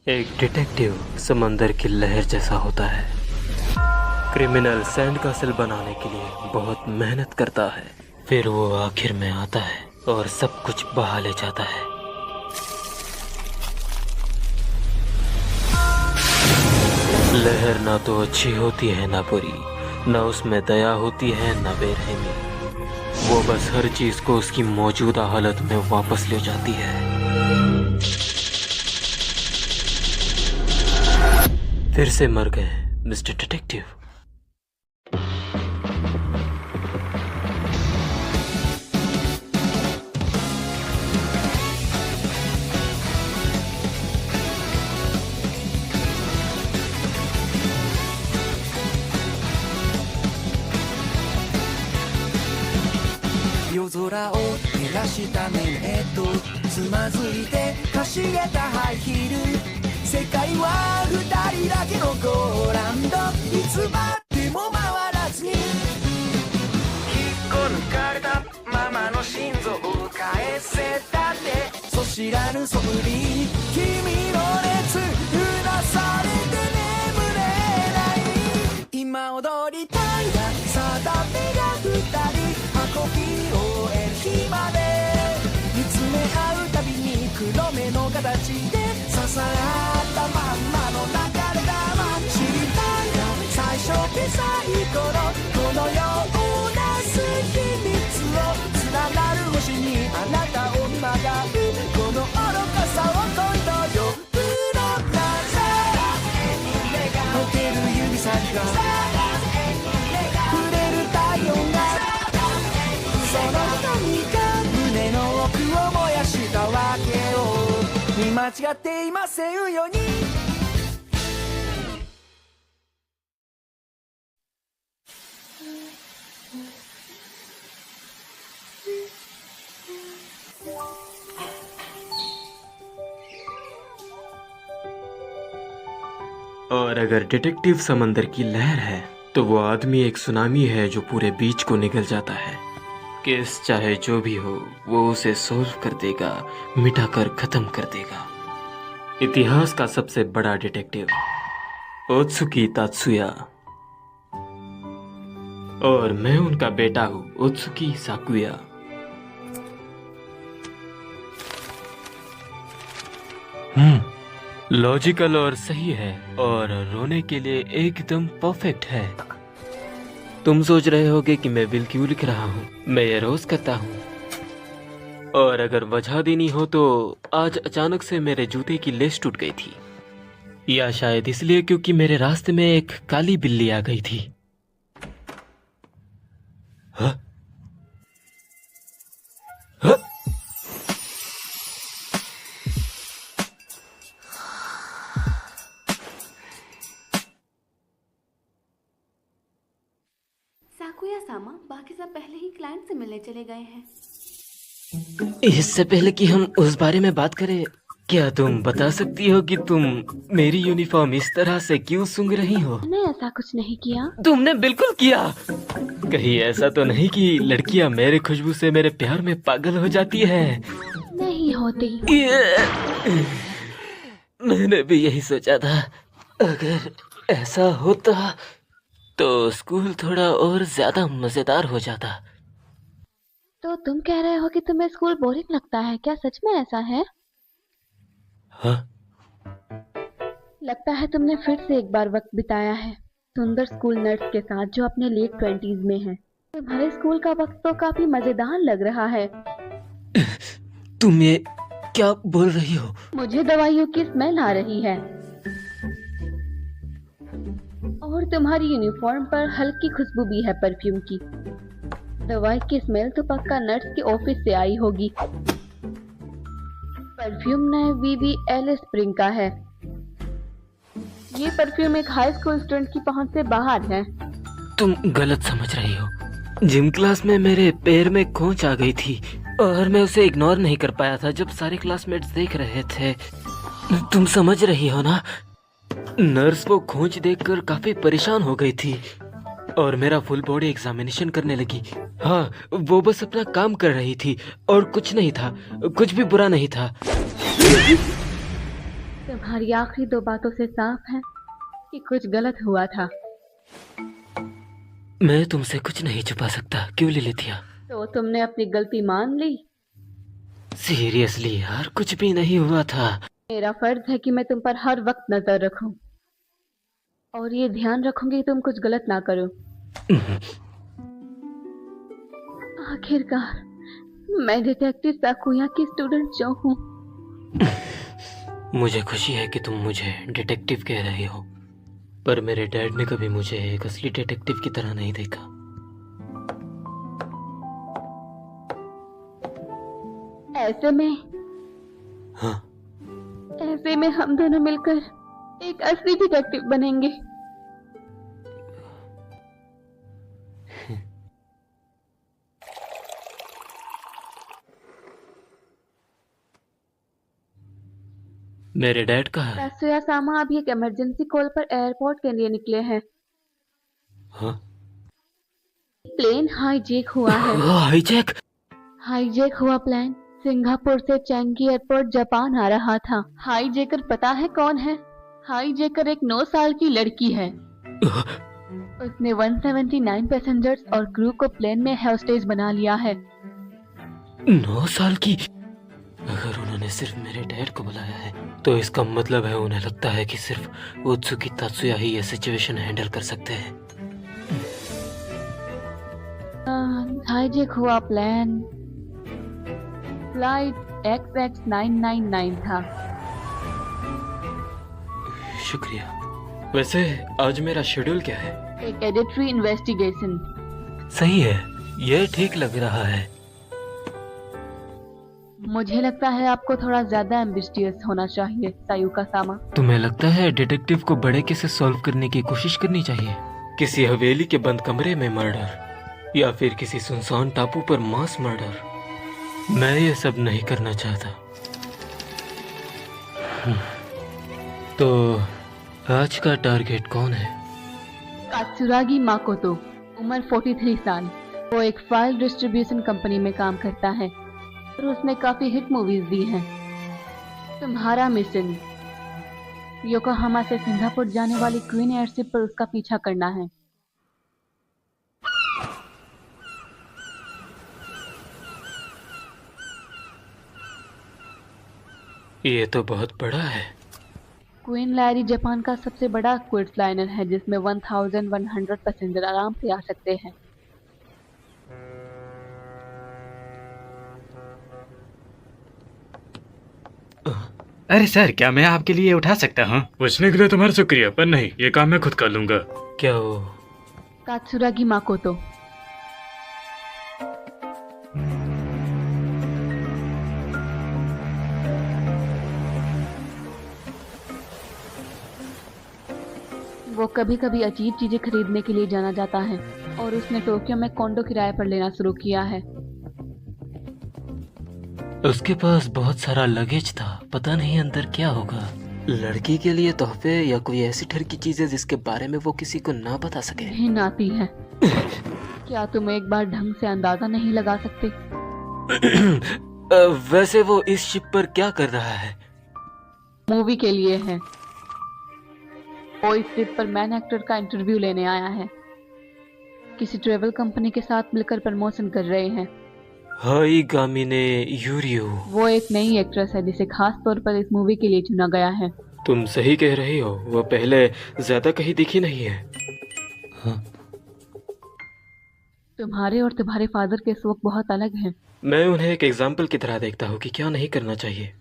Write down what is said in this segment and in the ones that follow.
एक डिटेक्टिव समंदर की लहर जैसा होता है। क्रिमिनल सैंड कासल बनाने के लिए बहुत मेहनत करता है, फिर वो आखिर में आता है और सब कुछ बहा ले जाता है। लहर ना तो अच्छी होती है ना बुरी, ना उसमें दया होती है ना बेरहमी। वो बस हर चीज को उसकी मौजूदा हालत में वापस ले जाती है। फिर से मर गए मिस्टर डिटेक्टिव।夜空を照らしたメンつまずいてかしげたハイヒール。世界は二人だけのゴーランド。いつまでも回らずに引っこ抜かれたままの心臓を返せたってそ知らぬそぶり君の熱うなされて眠れない今踊りたいだ定めが二人運び終える日まで見つめ合うたびに黒目の形で支え合ったまんまの流れ玉知りたいな最初で最後のこのような秘密を連なる星にあなたを曲がるこの愚かさを問いとよプロプラザ溶ける指先が触れる体温がその何か胸の奥を燃やしたわけを見間違っていませんようにऔर अगर डिटेक्टिव समंदर की लहर है तो वो आदमी एक सुनामी है जो पूरे बीच को निगल जाता है। केस चाहे जो भी हो वो उसे सोल्व कर देगा, मिटाकर खत्म कर देगा। इतिहास का सबसे बड़ा डिटेक्टिव ओत्सुकी तात्सुया और मैं उनका बेटा हूँ ओत्सुकी साकुया। लॉजिकल और सही है और रोने के लिए एकदम परफेक्ट है। तुम सोच रहे होगे कि मैं विल क्यों लिख रहा हूँ। मैं ये रोज करता हूँ और अगर वजह देनी हो तो आज अचानक से मेरे जूते की लेस टूट गई थी, या शायद इसलिए क्योंकि मेरे रास्ते में एक काली बिल्ली आ गई थी। हाँ? हाँ? साकुया सामा बाकी सब पहले ही क्लाइंट से मिलने चले गए हैं। इससे पहले कि हम उस बारे में बात करें, क्या तुम बता सकती हो कि तुम मेरी यूनिफॉर्म इस तरह से क्यों सूंघ रही हो? मैंने ऐसा कुछ नहीं किया। तुमने बिल्कुल किया। कहीं ऐसा तो नहीं कि लड़कियां मेरे खुशबू से मेरे प्यार में पागल हो जाती है? नहीं होती। मैंने भी यही सोचा था। अगर ऐसा होता तो स्कूल थोड़ा और ज्यादा मजेदार हो जाता। तो तुम कह रहे हो कि तुम्हें स्कूल बोरिंग लगता है, क्या सच में ऐसा है? हाँ? लगता है तुमने फिर से एक बार वक्त बिताया है सुंदर स्कूल नर्स के साथ जो अपने लेट 20s में है। तुम्हारे स्कूल का वक्त तो काफी मजेदार लग रहा है। तुम ये क्या बोल रही हो? मुझे दवाइयों की स्मेल आ रही है और तुम्हारी यूनिफॉर्म पर हल्की खुशबू भी है परफ्यूम की। दवाई की स्मेल तो पक्का नर्स के ऑफिस से आई होगी। परफ्यूम नए VVL स्प्रिंग का है। ये परफ्यूम एक हाई स्कूल स्टूडेंट की पहुंच से बाहर है। तुम गलत समझ रही हो। जिम क्लास में मेरे पैर में खोंच आ गई थी और मैं उसे इग्नोर नहीं कर पाया था जब सारे क्लासमेट्स देख रहे थे। तुम समझ रही हो ना? नर्स वो खोंच देखकर काफी परेशान हो गई थी और मेरा फुल बॉडी एग्जामिनेशन करने लगी। हाँ, वो बस अपना काम कर रही थी और कुछ नहीं था, कुछ भी बुरा नहीं था। तुम्हारी आखिरी दो बातों से साफ है कि कुछ गलत हुआ था। मैं तुमसे कुछ नहीं छुपा सकता, क्यों लिलिथिया? तो तुमने अपनी गलती मान ली? सीरियसली यार, कुछ भी नहीं हुआ था। मेरा फर्ज है कि मैं तुम पर हर वक्त नजर रखूं और ये ध्यान रखूंगी कि तुम कुछ गलत ना करो। आखिरकार मैं डिटेक्टिव साकुया की स्टूडेंट जो हूँ। मुझे खुशी है कि तुम मुझे डिटेक्टिव कह रहे हो, पर मेरे डैड ने कभी मुझे एक असली डिटेक्टिव की तरह नहीं देखा। ऐसे में हम दोनों मिलकर एक असली डिटेक्टिव बनेंगे। मेरे डैड कहाँ है? तात्सुया सामा अभी एक इमरजेंसी कॉल पर एयरपोर्ट के लिए निकले हैं। हाँ? प्लेन हाईजैक हुआ है। हाईजैक? हाईजैक हुआ प्लेन सिंगापुर से चेंगी एयरपोर्ट जापान आ रहा था। हाईजैकर पता है कौन है? हाईजैकर एक 9 साल की लड़की है। उसने 179 पैसेंजर्स और क्रू को प्लेन में होस्टेज बना लिया है। 9 साल की? अगर उन्होंने सिर्फ मेरे डैड को बुलाया है तो इसका मतलब है उन्हें लगता है कि सिर्फ ओत्सुकी तात्सुया ही ये सिचुएशन हैंडल कर सकते हैं। हाईजैक हुआ प्लेन फ्लाइट XX999 था। शुक्रिया। वैसे आज मेरा शेड्यूल क्या है? एक एडिटरी इन्वेस्टिगेशन। सही है, ये ठीक लग रहा है। मुझे लगता है आपको थोड़ा ज्यादा एम्बिशियस होना चाहिए सायुका सामा। तुम्हें लगता है डिटेक्टिव को बड़े केसेस सॉल्व करने की कोशिश करनी चाहिए? किसी हवेली के बंद कमरे में मर्डर या फिर किसी सुनसान टापू पर मास मर्डर? मैं ये सब नहीं करना चाहता। तो आज का टारगेट कौन है? कात्सुरागी माकोतो, उम्र 43 साल। वो एक फाइल डिस्ट्रीब्यूशन कंपनी में काम करता है और उसने काफी हिट मूवीज दी हैं। तुम्हारा मिशन योकोहामा से सिंगापुर जाने वाली क्वीन एयरशिप पर उसका पीछा करना है। ये तो बहुत बड़ा है। क्वीन लैरी जापान का सबसे बड़ा क्विड्स लाइनर है जिसमें 1100 पैसेंजर आराम से आ सकते हैं। अरे सर, क्या मैं आपके लिए उठा सकता हूँ? पूछने के लिए तुम्हारा शुक्रिया, पर नहीं, ये काम मैं खुद कर लूंगा। क्या वो? कात्सुरागी माकोतो। वो कभी कभी अजीब चीजें खरीदने के लिए जाना जाता है और उसने टोक्यो में कोंडो किराए पर लेना शुरू किया है। उसके पास बहुत सारा लगेज था, पता नहीं अंदर क्या होगा। लड़की के लिए तोहफे या कोई ऐसी ठरकी चीजें जिसके बारे में वो किसी को ना बता सके। घिन आती है। क्या तुम एक बार ढंग से अंदाजा नहीं लगा सकते? वैसे वो इस शिप पर क्या कर रहा है? मूवी के लिए है। वो इस ट्रिप पर मैन एक्टर का इंटरव्यू लेने आया है। किसी ट्रेवल कंपनी के साथ मिलकर प्रमोशन कर रहे हैं। हाई गामिने यूरियो। वो एक नई एक्ट्रेस है जिसे खास तौर पर इस मूवी के लिए चुना गया है। तुम सही कह रही हो, वो पहले ज्यादा कहीं दिखी नहीं है। हाँ? तुम्हारे और तुम्हारे फादर के शौक बहुत अलग हैं। मैं उन्हें एक एग्जाम्पल की तरह देखता हूँ कि क्या नहीं करना चाहिए।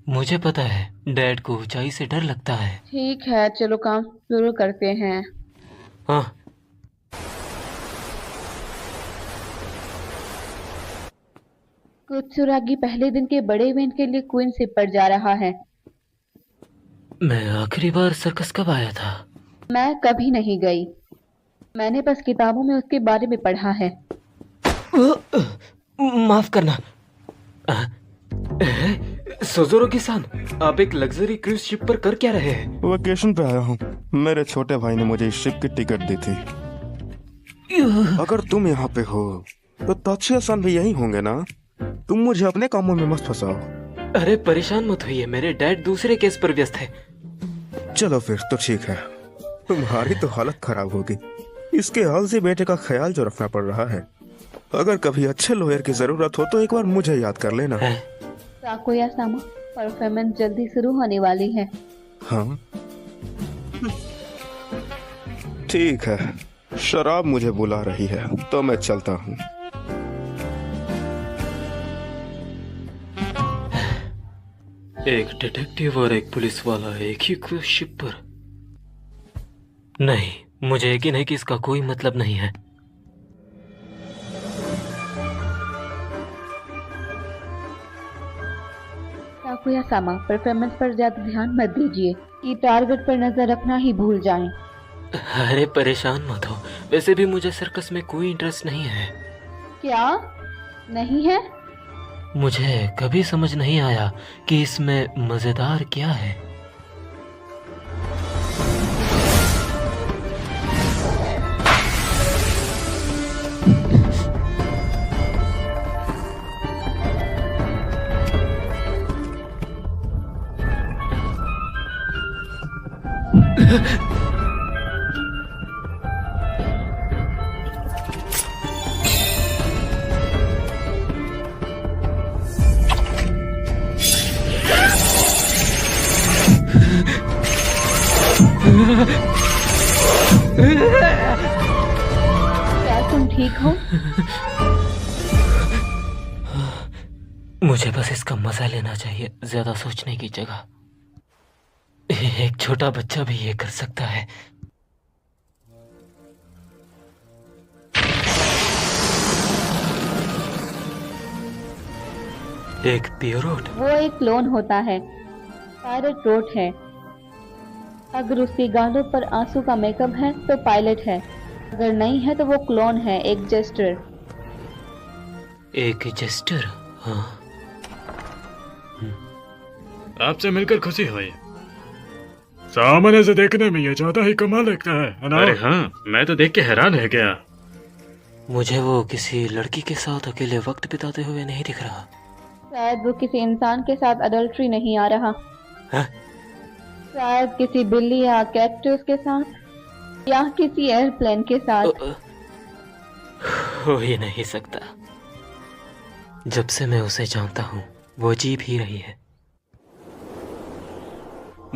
मुझे पता है डैड को ऊंचाई से डर लगता है। ठीक है, चलो काम शुरू करते हैं। हाँ। कुत्सुरागी पहले दिन के बड़े इवेंट के लिए क्वीन शिप पर जा रहा है। मैं आखिरी बार सर्कस कब आया था? मैं कभी नहीं गई। मैंने बस किताबों में उसके बारे में पढ़ा है। माफ करना। सोजोरो-की-सान, आप एक लग्जरी क्रूज शिप पर कर क्या रहे हैं? वेकेशन पे आया हूँ। मेरे छोटे भाई ने मुझे इस शिप की टिकट दी थी। अगर तुम यहाँ पे हो तो तात्सुया-सान भी यही होंगे ना? तुम मुझे अपने कामों में मत फंसाओ। अरे परेशान मत होइए, मेरे डैड दूसरे केस पर व्यस्त है। चलो फिर तो ठीक है, तुम्हारी तो हालत खराब होगी। इसके आलसी बेटे का ख्याल जो रखना पड़ रहा है। अगर कभी अच्छे लॉयर की जरूरत हो तो एक बार मुझे याद कर लेना। हैं? साकुया-सामा, परफॉर्मेंस जल्दी शुरू होने वाली है। हाँ ठीक है, शराब मुझे बुला रही है तो मैं चलता हूँ। एक डिटेक्टिव और एक पुलिस वाला एक ही क्रूज शिप पर। नहीं, मुझे यकीन है कि इसका कोई मतलब नहीं है। साकुया-सामा, परफॉर्मेंस पर ज्यादा ध्यान मत दीजिए कि टारगेट पर नजर रखना ही भूल जाएं। अरे परेशान मत हो, वैसे भी मुझे सर्कस में कोई इंटरेस्ट नहीं है। क्या नहीं है? मुझे कभी समझ नहीं आया कि इसमें मजेदार क्या है। क्या तुम ठीक हो? मुझे बस इसका मजा लेना चाहिए, ज्यादा सोचने की जगह। एक छोटा बच्चा भी ये कर सकता है। एक पियरोट। वो एक क्लोन होता है, पायलट रोट है। अगर उसके गालों पर आंसू का मेकअप है तो पायलट है, अगर नहीं है तो वो क्लोन है, एक जेस्टर। एक जेस्टर? हाँ। आपसे मिलकर खुशी हुई। सामने से देखने में ये ज्यादा ही कमाल लगता है ना? अरे हाँ, मैं तो देख के हैरान रह गया। मुझे वो किसी लड़की के साथ अकेले वक्त बिताते हुए नहीं दिख रहा। शायद वो किसी इंसान के साथ अडल्ट्री नहीं आ रहा। हाँ? शायद किसी बिल्ली या कैक्टस के साथ या किसी एयरप्लेन के साथ। हो ही नहीं सकता। जब से मैं उसे जानता हूँ वो जी भी रही है।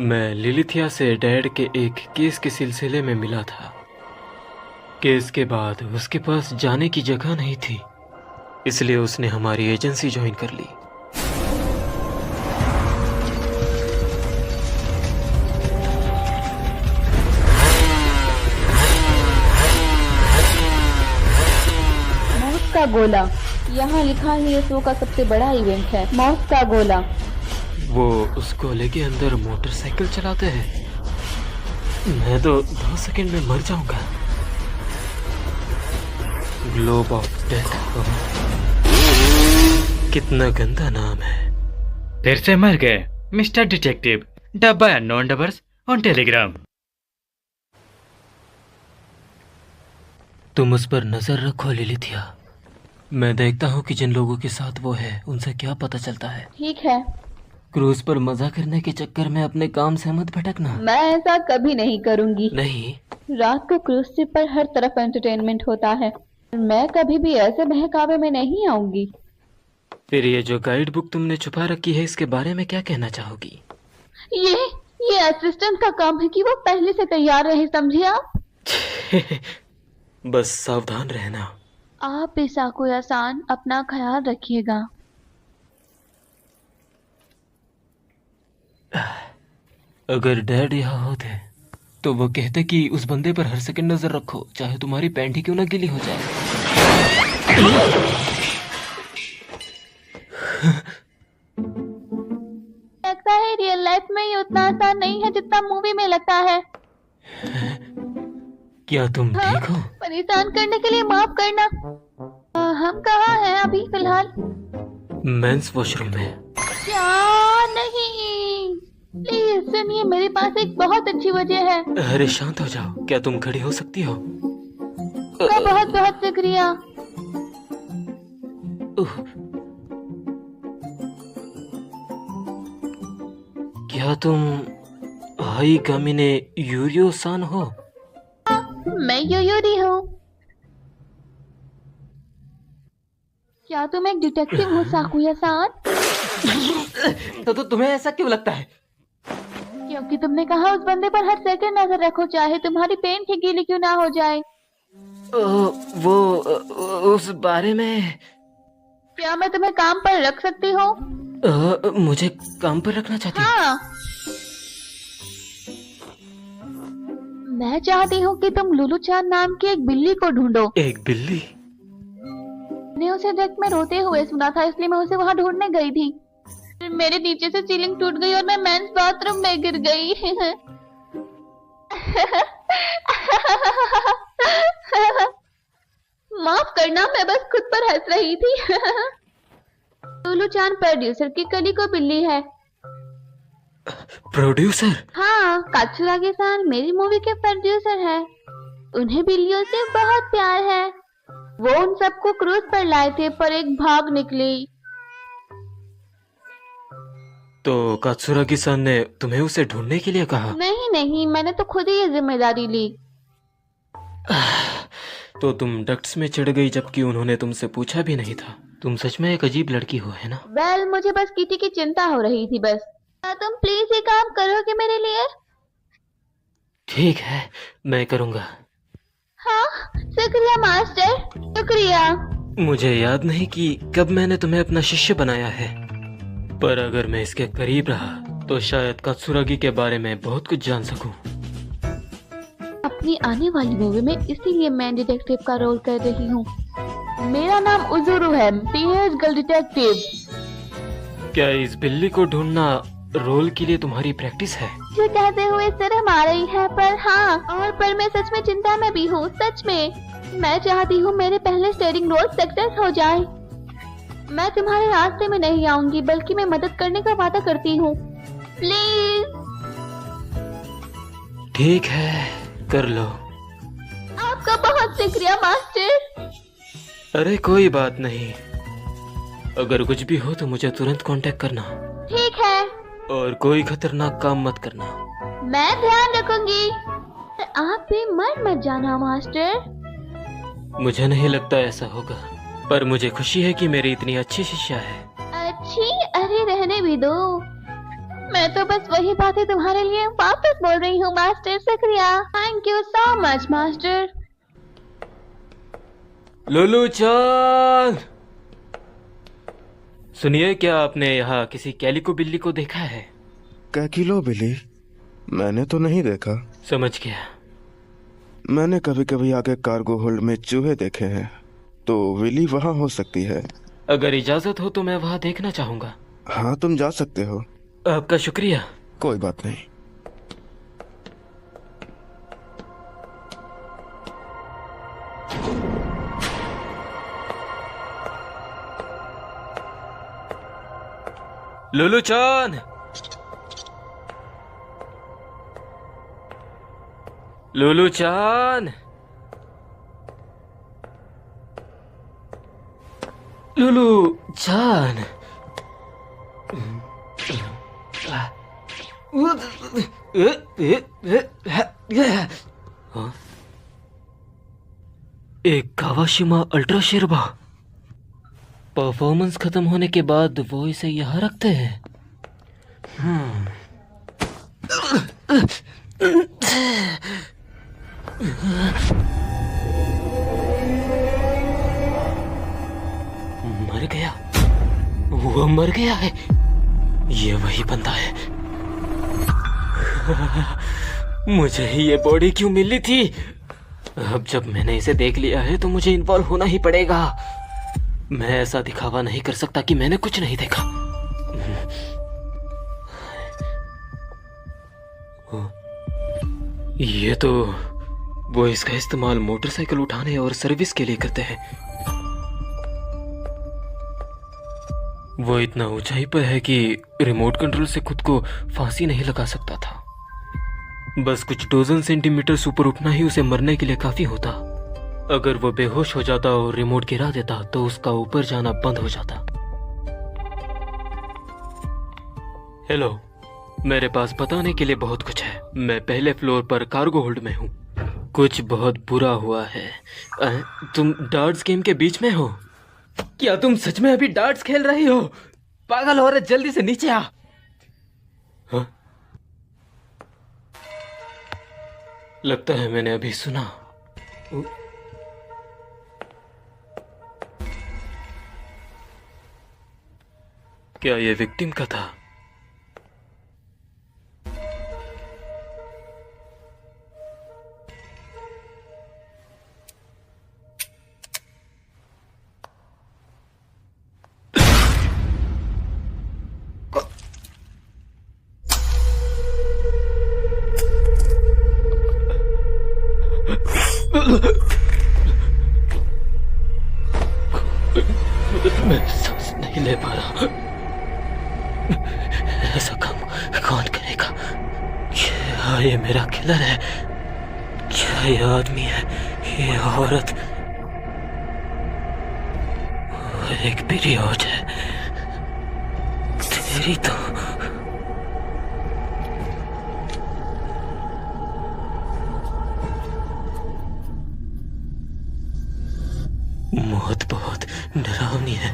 मैं लिलिथिया से डैड के एक केस के सिलसिले में मिला था। केस के बाद उसके पास जाने की जगह नहीं थी, इसलिए उसने हमारी एजेंसी ज्वाइन कर ली। मौत का गोला, यहाँ लिखा है ये शो का सबसे बड़ा इवेंट है। मौत का गोला। वो उस गोले के अंदर मोटरसाइकिल चलाते हैं। मैं तो 2 सेकंड में मर जाऊंगा। Globe of death. कितना गंदा नाम है। फिर से मर गए मिस्टर डिटेक्टिव। डब्बा या नॉन डबर्स ऑन टेलीग्राम। तुम उस पर नजर रखो लिलिथिया। मैं देखता हूँ कि जिन लोगों के साथ वो है उनसे क्या पता चलता है। ठीक है, क्रूज पर मजा करने के चक्कर में अपने काम से मत भटकना। मैं ऐसा कभी नहीं करूंगी। नहीं। रात को क्रूज शिप पर हर तरफ एंटरटेनमेंट होता है, मैं कभी भी ऐसे बहकावे में नहीं आऊंगी। फिर ये जो गाइड बुक तुमने छुपा रखी है, इसके बारे में क्या कहना चाहोगी? ये असिस्टेंट का काम है कि वो पहले से तैयार रहे, समझे आप? बस सावधान रहना। आप भी साकुया-सान अपना ख्याल रखिएगा। अगर डैड यहाँ होते तो वो कहते कि उस बंदे पर हर सेकंड नजर रखो, चाहे तुम्हारी पैंट ही क्यों ना गीली हो जाए। लगता है रियल लाइफ में ये उतना आसान नहीं है जितना मूवी में लगता है। क्या तुम हाँ? ठीक हो? परेशान करने के लिए माफ करना। हम कहाँ हैं अभी फिलहाल? मेंस वॉशरूम में। क्या नहीं, प्लीज सुनिए, मेरे पास एक बहुत अच्छी वजह है। अरे शांत हो जाओ। क्या तुम खड़ी हो सकती हो? का बहुत बहुत शुक्रिया। क्या तुम हाई गामिने यूरियो सान हो? मैं योयोरी हूँ। क्या तुम एक डिटेक्टिव हो साकुया-सान? तो तुम्हें ऐसा क्यों लगता है? क्योंकि तुमने कहा उस बंदे पर हर सेकंड नजर रखो, चाहे तुम्हारी पेन ही गीली क्यों ना हो जाए। वो उस बारे में क्या मैं तुम्हें काम पर रख सकती हूँ? मुझे काम पर रखना चाहती हो? हाँ। मैं चाहती हूँ कि तुम लुलू चान नाम की एक बिल्ली को ढूंढो। एक बिल्ली? मैंने उसे डेक में रोते हुए सुना था, इसलिए मैं उसे वहाँ ढूंढने गई थी। फिर मेरे नीचे से सीलिंग टूट गई और मैं मेंस बाथरूम में गिर गई। माफ करना, मैं बस खुद पर हंस रही थी। लुलू चान प्रोड्यूसर की कली को बिल्ली है। प्रोड्यूसर? हाँ, कात्सुरागी-सान मेरी मूवी के प्रोड्यूसर है। उन्हें बिल्लियों से बहुत प्यार है। वो उन सबको क्रूज पर लाए थे, पर एक भाग निकली। तो कात्सुरागी-सान ने तुम्हें उसे ढूंढने के लिए कहा? नहीं, मैंने तो खुद ही ये जिम्मेदारी ली। तो तुम डक्ट्स में चढ़ गई जबकि उन्होंने तुमसे पूछा भी नहीं था। तुम सच में एक अजीब लड़की हो, है ना? वेल, मुझे बस किटी की चिंता हो रही थी बस। क्या तुम प्लीज ये काम करोगे मेरे लिए? ठीक है, मैं करूँगा। हाँ, शुक्रिया मास्टर, शुक्रिया। मुझे याद नहीं कि कब मैंने तुम्हें अपना शिष्य बनाया है, पर अगर मैं इसके करीब रहा तो शायद कात्सुरागी के बारे में बहुत कुछ जान सकूं। अपनी आने वाली मूवी में इसीलिए मैं डिटेक्टिव का रोल कर रही हूँ। मेरा नाम उजुरु है, टीनेज गर्ल डिटेक्टिव। क्या इस बिल्ली को ढूंढना रोल के लिए तुम्हारी प्रैक्टिस है? जो कहते हुए शर्म आ रही है, पर हाँ, और पर मैं सच में चिंता में भी हूँ, सच में। मैं चाहती हूँ मेरे पहले स्टारिंग रोल सक्सेस हो जाए। मैं तुम्हारे रास्ते में नहीं आऊंगी, बल्कि मैं मदद करने का वादा करती हूँ। प्लीज। ठीक है, कर लो। आपका बहुत शुक्रिया मास्टर। अरे कोई बात नहीं, अगर कुछ भी हो तो मुझे तुरंत कांटेक्ट करना। ठीक है, और कोई खतरनाक काम मत करना। मैं ध्यान रखूंगी। आप भी मत जाना मास्टर। मुझे नहीं लगता ऐसा होगा, पर मुझे खुशी है कि मेरी इतनी अच्छी शिष्या है। अच्छी? अरे रहने भी दो। मैं तो बस वही बातें तुम्हारे लिए वापस बोल रही हूँ मास्टर। शुक्रिया, thank you so much master. Lulu Chan, सुनिए, क्या आपने यहाँ किसी कैलिको बिल्ली को देखा है? कैकिलो बिल्ली? मैंने तो नहीं देखा। समझ गया। मैंने कभी कभी आगे कार्गो होल्ड में चूहे देखे हैं, तो विली वहाँ हो सकती है। अगर इजाजत हो तो मैं वहाँ देखना चाहूंगा। हाँ, तुम जा सकते हो। आपका शुक्रिया। कोई बात नहीं। लुलू चान, लुलू चान, लुलू चान। हाँ? एक कावाशिमा अल्ट्रा शेरबा। परफॉर्मेंस खत्म होने के बाद वो इसे यहाँ रखते हैं। मर गया, वो मर गया है। ये वही बंदा है। मुझे ही ये बॉडी क्यों मिली थी? अब जब मैंने इसे देख लिया है तो मुझे इन्वॉल्व होना ही पड़ेगा। मैं ऐसा दिखावा नहीं कर सकता कि मैंने कुछ नहीं देखा। ये तो वो इसका इस्तेमाल मोटरसाइकिल उठाने और सर्विस के लिए करते हैं। वो इतना ऊंचाई पर है कि रिमोट कंट्रोल से खुद को फांसी नहीं लगा सकता था। बस कुछ डोजन सेंटीमीटर ऊपर उठना ही उसे मरने के लिए काफी होता। अगर वो बेहोश हो जाता और रिमोट गिरा देता तो उसका ऊपर जाना बंद हो जाता। हेलो, मेरे पास बताने के लिए बहुत कुछ है। मैं पहले फ्लोर पर कार्गो होल्ड में हूँ। कुछ बहुत बुरा हुआ है। तुम डार्ट्स गेम के बीच में हो? क्या तुम सच में अभी डार्ट्स खेल रही हो? पागल हो रहे, जल्दी से नीचे आ। हाँ? लगता है मैंने अभी सुना। क्या ये विक्टिम का था? मैं सांस नहीं ले पा रहा। ऐसा काम कौन करेगा? क्या ये मेरा किलर है? क्या ये आदमी है? ये औरत? एक पीरियड है तेरी तो। मौत बहुत डरावनी है।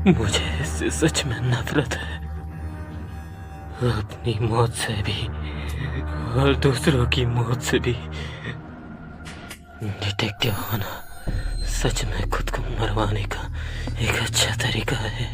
मुझे इससे सच में नफरत है, अपनी मौत से भी और दूसरों की मौत से भी। डिटेक्टिव होना सच में खुद को मरवाने का एक अच्छा तरीका है।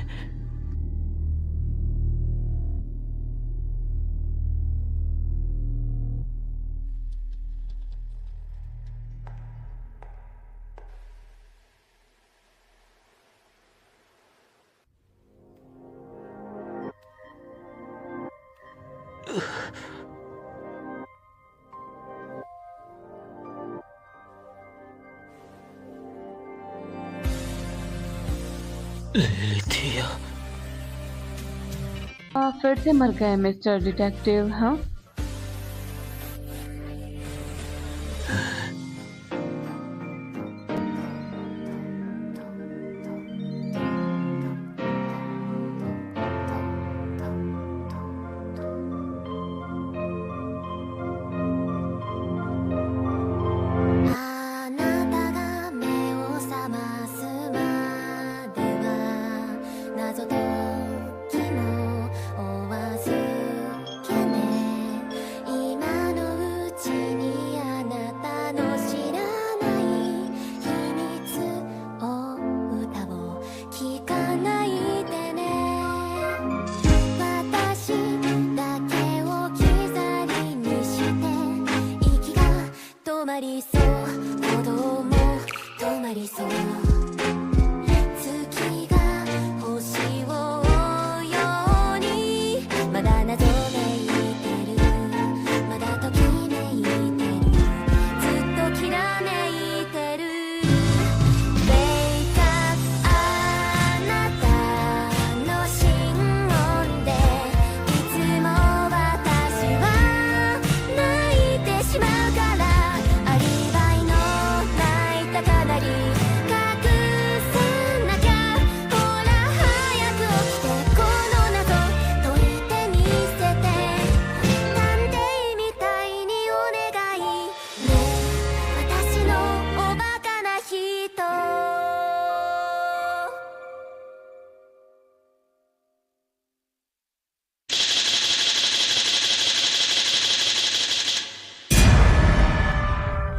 लिथिया, फिर से मर गए मिस्टर डिटेक्टिव? हाँ,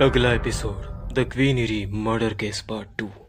अगला episode the quinary murder case part 2।